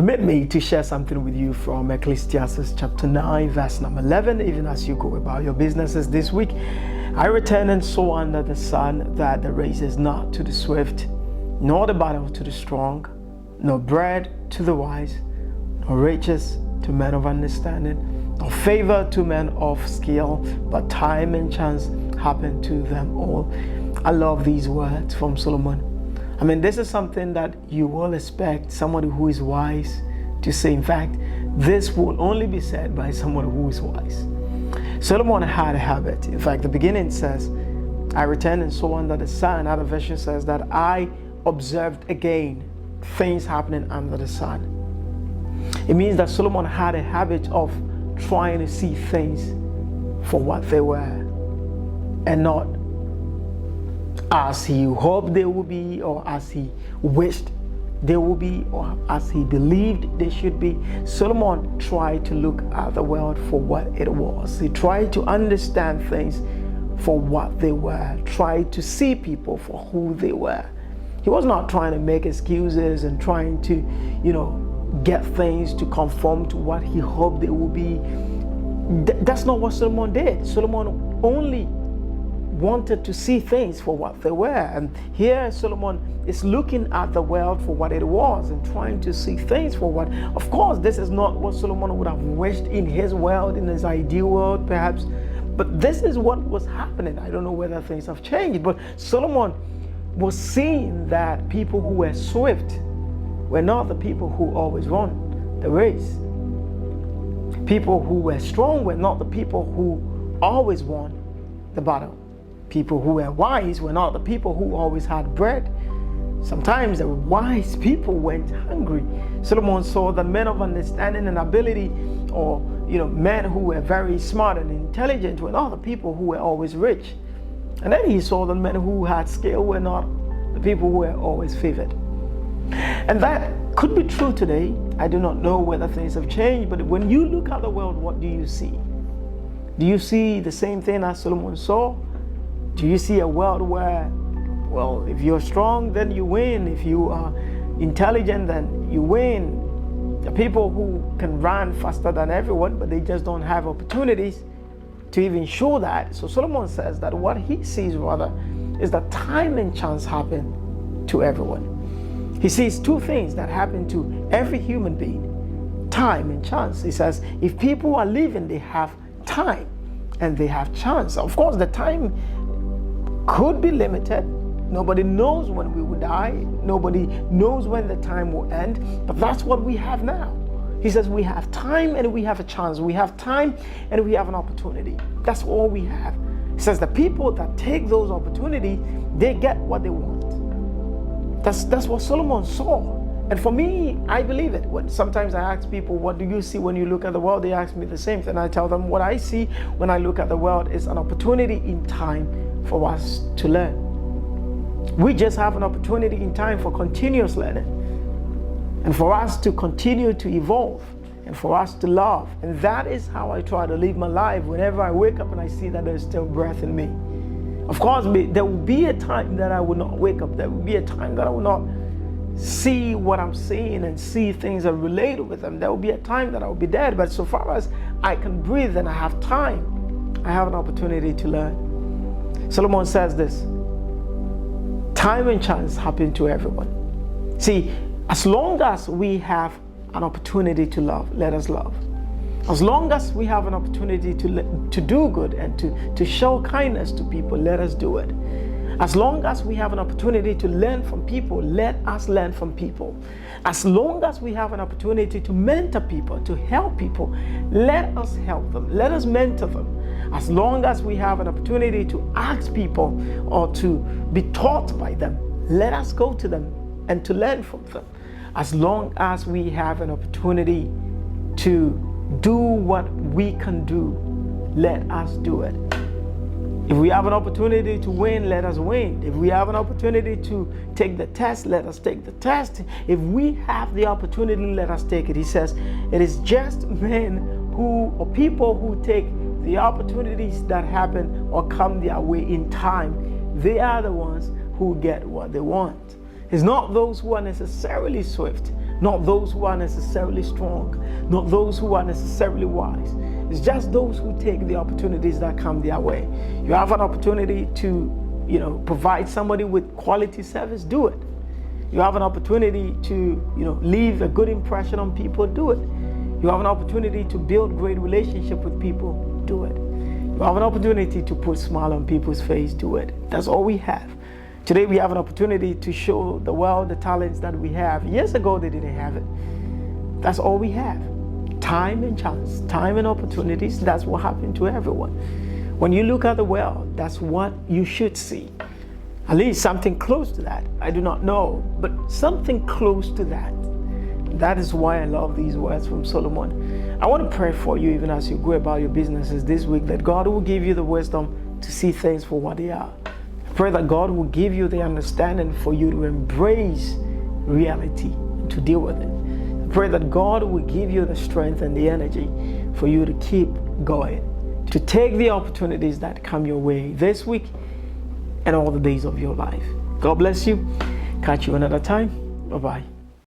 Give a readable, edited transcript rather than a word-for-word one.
Permit me to share something with you from Ecclesiastes chapter 9, verse number 11. Even as you go about your businesses this week, I return and saw under the sun that the race is not to the swift, nor the battle to the strong, nor bread to the wise, nor riches to men of understanding, nor favor to men of skill, but time and chance happen to them all. I love these words from Solomon. I mean, this is something that you will expect somebody who is wise to say. In fact, this will only be said by someone who is wise. Solomon had a habit. In fact, the beginning says, I returned and saw under the sun. Another version says that I observed again things happening under the sun. It means that Solomon had a habit of trying to see things for what they were and not as he hoped they would be, or as he wished they would be, or as he believed they should be. Solomon tried to look at the world for what it was. He tried to understand things for what they were, tried to see people for who they were. He was not trying to make excuses and trying to, get things to conform to what he hoped they would be. That's not what Solomon did. Solomon only wanted to see things for what they were. And here Solomon is looking at the world for what it was and trying to see things for what. Of course, this is not what Solomon would have wished in his world, in his ideal world perhaps, but this is what was happening. I don't know whether things have changed, but Solomon was seeing that people who were swift were not the people who always won the race. People who were strong were not the people who always won the battle. People who were wise were not the people who always had bread. Sometimes the wise people went hungry. Solomon saw that men of understanding and ability, or men who were very smart and intelligent, were not the people who were always rich. And then he saw that men who had skill were not the people who were always favored. And that could be true today. I do not know whether things have changed, but when you look at the world, what do you see? Do you see the same thing as Solomon saw? Do you see a world where, well, if you're strong, then you win. If you are intelligent, then you win. The people who can run faster than everyone, but they just don't have opportunities to even show that. So Solomon says that what he sees rather is that time and chance happen to everyone. He sees two things that happen to every human being: time and chance. He says if people are living, they have time and they have chance. Of course, the time could be limited. Nobody knows when we will die. Nobody knows when the time will end. But that's what we have now. He says we have time and we have a chance. We have time and we have an opportunity. That's all we have. He says the people that take those opportunities, they get what they want. That's what Solomon saw. And for me, I believe it. Sometimes I ask people, what do you see when you look at the world? They ask me the same thing. I tell them what I see when I look at the world is an opportunity in time for us to learn. We just have an opportunity in time for continuous learning, and for us to continue to evolve, and for us to love. And that is how I try to live my life whenever I wake up and I see that there's still breath in me. Of course, there will be a time that I will not wake up. There will be a time that I will not see what I'm seeing and see things that relate with them. There will be a time that I will be dead. But so far as I can breathe and I have time, I have an opportunity to learn. Solomon says this: time and chance happen to everyone. See, as long as we have an opportunity to love, let us love. As long as we have an opportunity to do good and to show kindness to people, let us do it. As long as we have an opportunity to learn from people, let us learn from people. As long as we have an opportunity to mentor people, to help people, let us help them. Let us mentor them. As long as we have an opportunity to ask people or to be taught by them, let us go to them and to learn from them. As long as we have an opportunity to do what we can do, let us do it. If we have an opportunity to win, let us win. If we have an opportunity to take the test, let us take the test. If we have the opportunity, let us take it. He says, it is just men who, or people who take the opportunities that happen or come their way in time, they are the ones who get what they want. It's not those who are necessarily swift, not those who are necessarily strong, not those who are necessarily wise. It's just those who take the opportunities that come their way. You have an opportunity to, provide somebody with quality service, do it. You have an opportunity to, leave a good impression on people, do it. You have an opportunity to build great relationship with people, do it. You have an opportunity to put a smile on people's face, do it. That's all we have. Today we have an opportunity to show the world the talents that we have. Years ago they didn't have it. That's all we have. Time and chance, time and opportunities, that's what happened to everyone. When you look at the world, that's what you should see. At least something close to that. I do not know, but something close to that. That is why I love these words from Solomon. I want to pray for you even as you go about your businesses this week, that God will give you the wisdom to see things for what they are. I pray that God will give you the understanding for you to embrace reality and to deal with it. I pray that God will give you the strength and the energy for you to keep going, to take the opportunities that come your way this week and all the days of your life. God bless you. Catch you another time. Bye-bye.